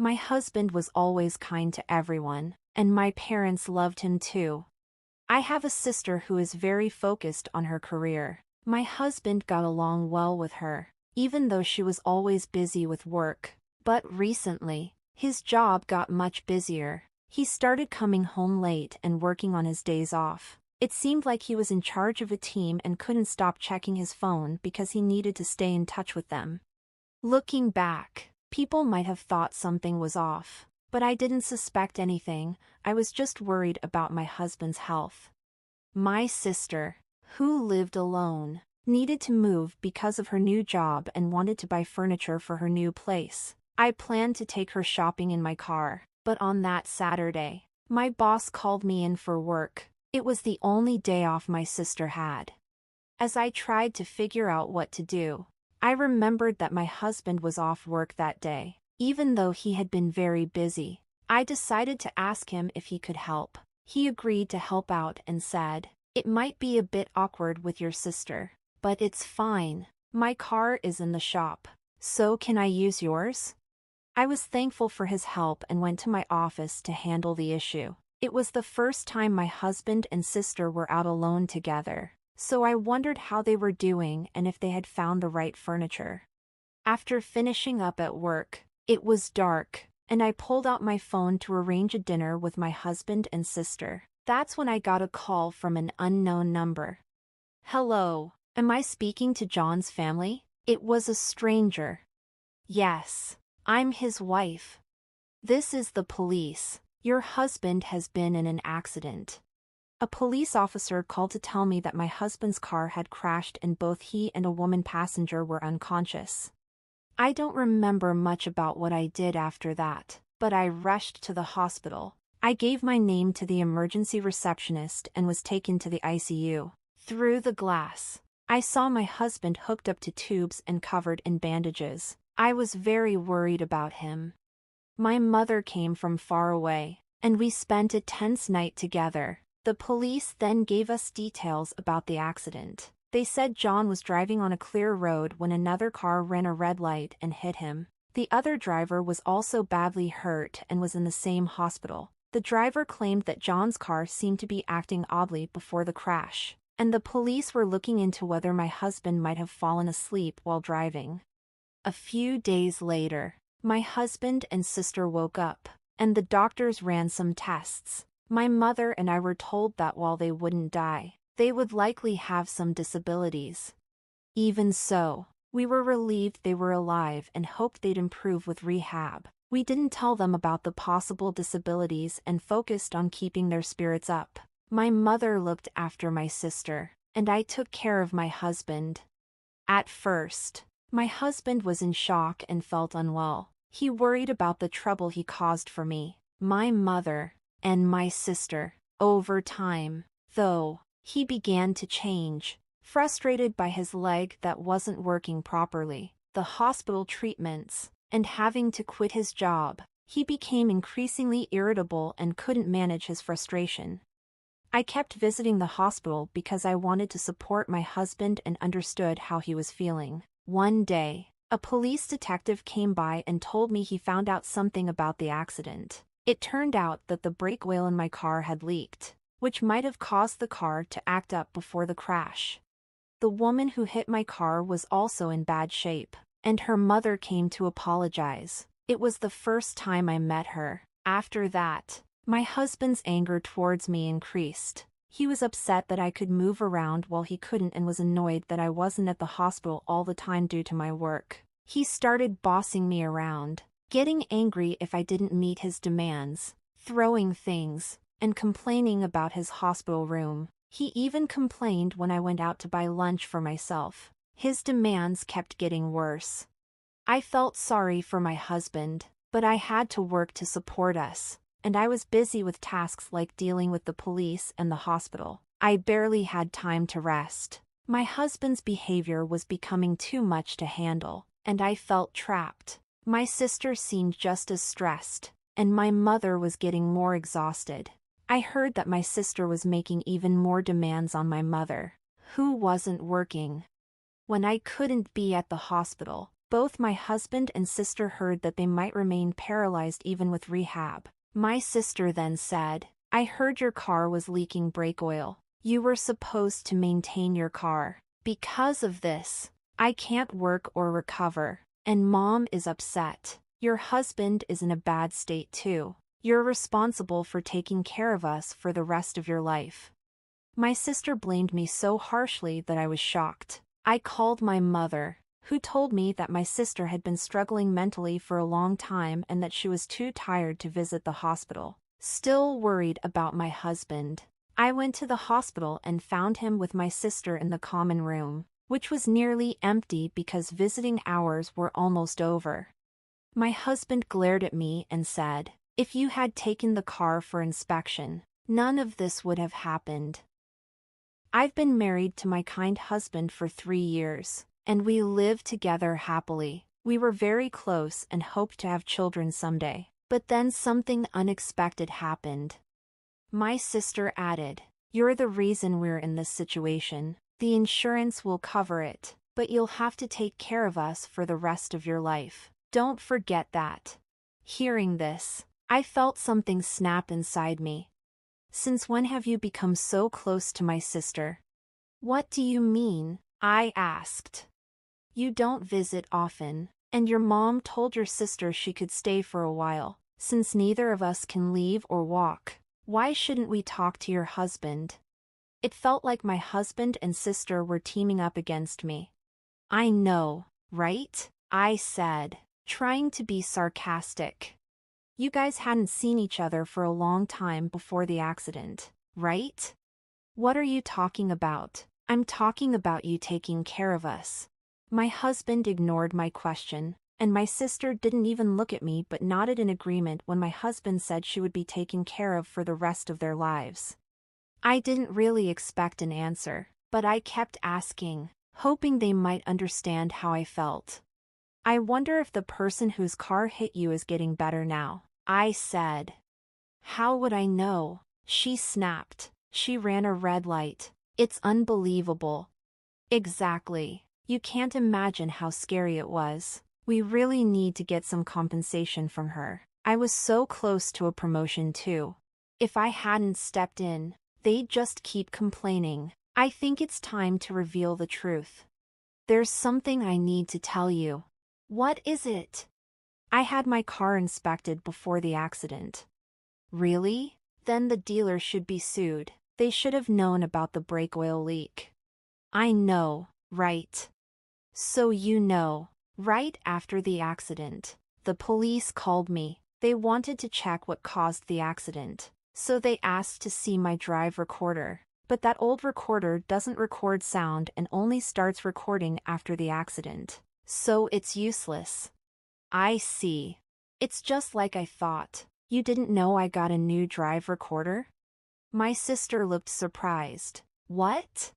My husband was always kind to everyone, and my parents loved him too. I have a sister who is very focused on her career. My husband got along well with her, even though she was always busy with work. But recently, his job got much busier. He started coming home late and working on his days off. It seemed like he was in charge of a team and couldn't stop checking his phone because he needed to stay in touch with them. Looking back, people might have thought something was off, but I didn't suspect anything. I was just worried about my husband's health. My sister, who lived alone, needed to move because of her new job and wanted to buy furniture for her new place. I planned to take her shopping in my car, but on that Saturday, my boss called me in for work. It was the only day off my sister had. As I tried to figure out what to do, I remembered that my husband was off work that day. Even though he had been very busy, I decided to ask him if he could help. He agreed to help out and said, "It might be a bit awkward with your sister, but it's fine. My car is in the shop, so can I use yours?" I was thankful for his help and went to my office to handle the issue. It was the first time my husband and sister were out alone together, so I wondered how they were doing and if they had found the right furniture. After finishing up at work, it was dark, and I pulled out my phone to arrange a dinner with my husband and sister. That's when I got a call from an unknown number. "Hello, am I speaking to John's family?" It was a stranger. "Yes, I'm his wife. This is the police. Your husband has been in an accident." A police officer called to tell me that my husband's car had crashed and both he and a woman passenger were unconscious. I don't remember much about what I did after that, but I rushed to the hospital. I gave my name to the emergency receptionist and was taken to the ICU. Through the glass, I saw my husband hooked up to tubes and covered in bandages. I was very worried about him. My mother came from far away, and we spent a tense night together. The police then gave us details about the accident. They said John was driving on a clear road when another car ran a red light and hit him. The other driver was also badly hurt and was in the same hospital. The driver claimed that John's car seemed to be acting oddly before the crash, and the police were looking into whether my husband might have fallen asleep while driving. A few days later, my husband and sister woke up, and the doctors ran some tests. My mother and I were told that while they wouldn't die, they would likely have some disabilities. Even so, we were relieved they were alive and hoped they'd improve with rehab. We didn't tell them about the possible disabilities and focused on keeping their spirits up. My mother looked after my sister, and I took care of my husband. At first, my husband was in shock and felt unwell. He worried about the trouble he caused for me, my mother, and my sister. Over time, though, he began to change. Frustrated by his leg that wasn't working properly, the hospital treatments, and having to quit his job, he became increasingly irritable and couldn't manage his frustration. I kept visiting the hospital because I wanted to support my husband and understood how he was feeling. One day, a police detective came by and told me he found out something about the accident. It turned out that the brake oil in my car had leaked, which might have caused the car to act up before the crash. The woman who hit my car was also in bad shape, and her mother came to apologize. It was the first time I met her. After that, my husband's anger towards me increased. He was upset that I could move around while he couldn't and was annoyed that I wasn't at the hospital all the time due to my work. He started bossing me around, getting angry if I didn't meet his demands, throwing things, and complaining about his hospital room. He even complained when I went out to buy lunch for myself. His demands kept getting worse. I felt sorry for my husband, but I had to work to support us, and I was busy with tasks like dealing with the police and the hospital. I barely had time to rest. My husband's behavior was becoming too much to handle, and I felt trapped. My sister seemed just as stressed, and my mother was getting more exhausted. I heard that my sister was making even more demands on my mother, who wasn't working. When I couldn't be at the hospital, Both my husband and sister heard that they might remain paralyzed even with rehab. My sister then said, "I heard your car was leaking brake oil. You were supposed to maintain your car. Because of this, I can't work or recover, and Mom is upset. Your husband is in a bad state too. You're responsible for taking care of us for the rest of your life." My sister blamed me so harshly that I was shocked. I called my mother, who told me that my sister had been struggling mentally for a long time and that she was too tired to visit the hospital. Still worried about my husband, I went to the hospital and found him with my sister in the common room, which was nearly empty because visiting hours were almost over. My husband glared at me and said, "If you had taken the car for inspection, none of this would have happened." I've been married to my kind husband for 3 years, and we live together happily. We were very close and hoped to have children someday, but then something unexpected happened. My sister added, "You're the reason we're in this situation. The insurance will cover it, but you'll have to take care of us for the rest of your life. Don't forget that." Hearing this, I felt something snap inside me. "Since when have you become so close to my sister?" "What do you mean?" I asked. "You don't visit often, and your mom told your sister she could stay for a while. Since neither of us can leave or walk, why shouldn't we talk to your husband?" It felt like my husband and sister were teaming up against me. "I know, right?" I said, trying to be sarcastic. "You guys hadn't seen each other for a long time before the accident, right?" "What are you talking about?" "I'm talking about you taking care of us." My husband ignored my question, and my sister didn't even look at me but nodded in agreement when my husband said she would be taken care of for the rest of their lives. I didn't really expect an answer, but I kept asking, hoping they might understand how I felt. "I wonder if the person whose car hit you is getting better now," I said. "How would I know?" she snapped. "She ran a red light. It's unbelievable." "Exactly. You can't imagine how scary it was. We really need to get some compensation from her. I was so close to a promotion too. If I hadn't stepped in, they'd just keep complaining." I think it's time to reveal the truth. "There's something I need to tell you." "What is it?" "I had my car inspected before the accident." "Really? Then the dealer should be sued. They should have known about the brake oil leak." "I know, right?" "So you know." "Right after the accident, the police called me. They wanted to check what caused the accident, so they asked to see my drive recorder. But that old recorder doesn't record sound and only starts recording after the accident, so it's useless." "I see. It's just like I thought. You didn't know I got a new drive recorder?" My sister looked surprised. "What?"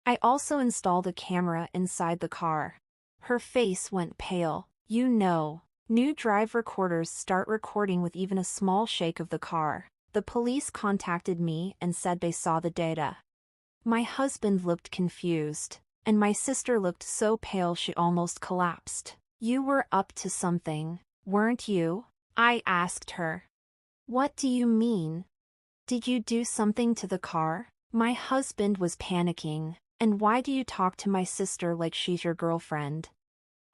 "I also installed a camera inside the car." Her face went pale. "You know, new drive recorders start recording with even a small shake of the car. The police contacted me and said they saw the data." My husband looked confused, and my sister looked so pale she almost collapsed. "You were up to something, weren't you?" I asked her. "What do you mean? Did you do something to the car?" My husband was panicking. "And why do you talk to my sister like she's your girlfriend?"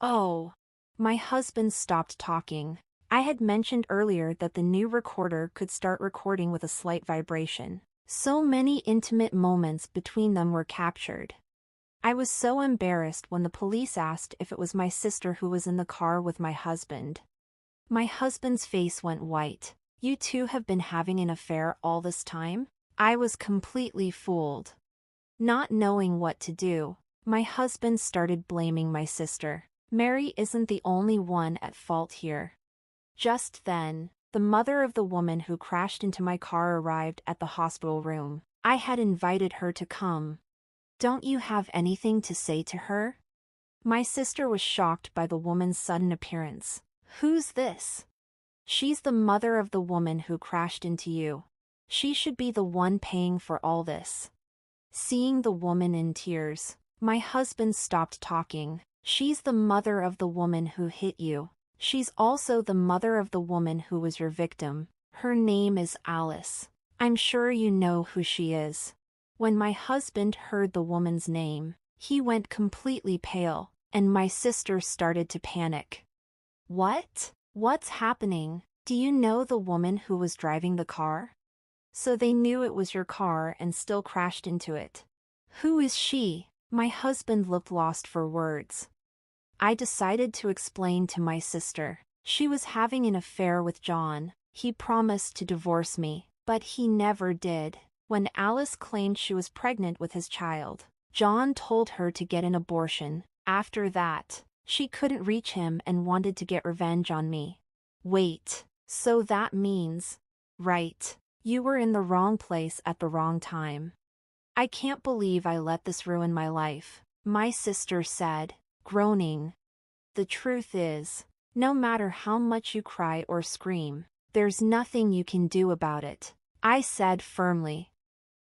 "Oh." My husband stopped talking. I had mentioned earlier that the new recorder could start recording with a slight vibration. So many intimate moments between them were captured. I was so embarrassed when the police asked if it was my sister who was in the car with my husband. My husband's face went white. "You two have been having an affair all this time?" I was completely fooled. Not knowing what to do, my husband started blaming my sister. "Mary isn't the only one at fault here." Just then, the mother of the woman who crashed into my car arrived at the hospital room. I had invited her to come. "Don't you have anything to say to her?" My sister was shocked by the woman's sudden appearance. "Who's this?" "She's the mother of the woman who crashed into you. She should be the one paying for all this." Seeing the woman in tears, my husband stopped talking. She's the mother of the woman who hit you. She's also the mother of the woman who was your victim. Her name is Alice. I'm sure you know who she is." When my husband heard the woman's name, he went completely pale, and my sister started to panic. "What? What's happening? Do you know the woman who was driving the car?" "So they knew it was your car and still crashed into it." "Who is she?" My husband looked lost for words. I decided to explain to my sister. She was having an affair with John. He promised to divorce me, but he never did. When Alice claimed she was pregnant with his child, John told her to get an abortion. After that, she couldn't reach him and wanted to get revenge on me. Wait, so that means... Right, you were in the wrong place at the wrong time. I can't believe I let this ruin my life, my sister said, groaning. The truth is, no matter how much you cry or scream, there's nothing you can do about it, I said firmly.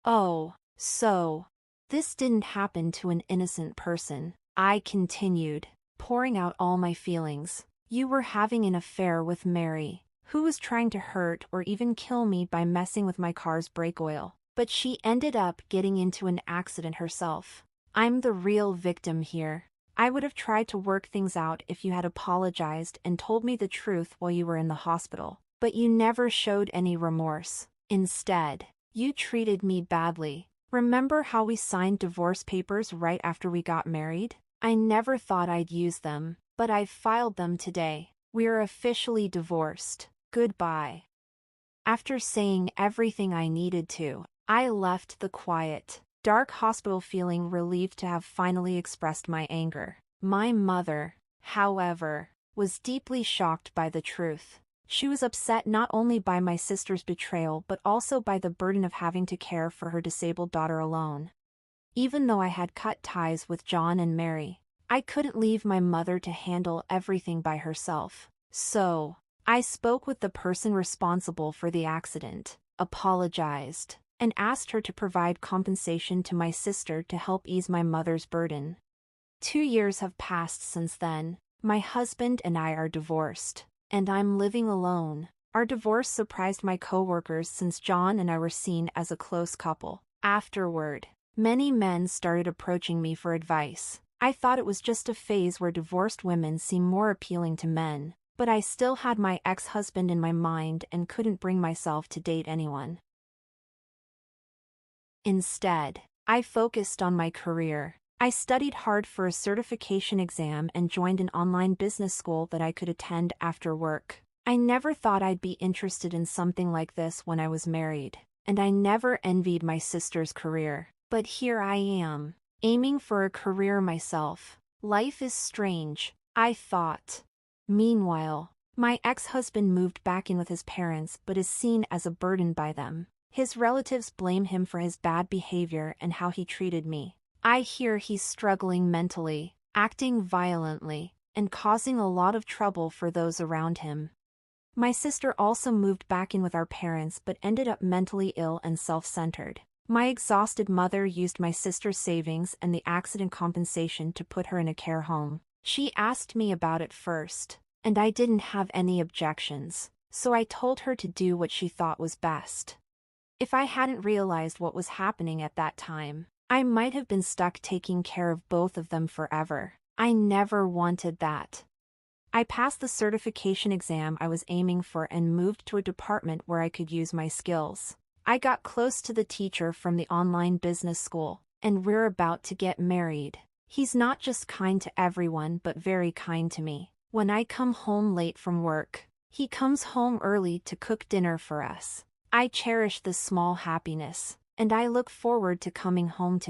Oh, so this didn't happen to an innocent person, I continued, pouring out all my feelings. You were having an affair with Mary, who was trying to hurt or even kill me by messing with my car's brake oil, but she ended up getting into an accident herself. I'm the real victim here. I would have tried to work things out if you had apologized and told me the truth while you were in the hospital, but you never showed any remorse. Instead, you treated me badly. Remember how we signed divorce papers right after we got married? I never thought I'd use them, but I've filed them today. We're officially divorced. Goodbye. After saying everything I needed to, I left the quiet, dark hospital feeling relieved to have finally expressed my anger. My mother, however, was deeply shocked by the truth. She was upset not only by my sister's betrayal but also by the burden of having to care for her disabled daughter alone. Even though I had cut ties with John and Mary, I couldn't leave my mother to handle everything by herself. So, I spoke with the person responsible for the accident, apologized, and asked her to provide compensation to my sister to help ease my mother's burden. 2 years have passed since then. My husband and I are divorced, and I'm living alone. Our divorce surprised my coworkers since John and I were seen as a close couple. Afterward, many men started approaching me for advice. I thought it was just a phase where divorced women seem more appealing to men, but I still had my ex-husband in my mind and couldn't bring myself to date anyone. Instead, I focused on my career. I studied hard for a certification exam and joined an online business school that I could attend after work. I never thought I'd be interested in something like this when I was married, and I never envied my sister's career. But here I am, aiming for a career myself. Life is strange, I thought. Meanwhile, my ex-husband moved back in with his parents but is seen as a burden by them. His relatives blame him for his bad behavior and how he treated me. I hear he's struggling mentally, acting violently, and causing a lot of trouble for those around him. My sister also moved back in with our parents but ended up mentally ill and self-centered. My exhausted mother used my sister's savings and the accident compensation to put her in a care home. She asked me about it first, and I didn't have any objections, so I told her to do what she thought was best. If I hadn't realized what was happening at that time, I might have been stuck taking care of both of them forever. I never wanted that. I passed the certification exam I was aiming for and moved to a department where I could use my skills. I got close to the teacher from the online business school, and we're about to get married. He's not just kind to everyone but very kind to me. When I come home late from work, he comes home early to cook dinner for us. I cherish this small happiness, and I look forward to coming home to him.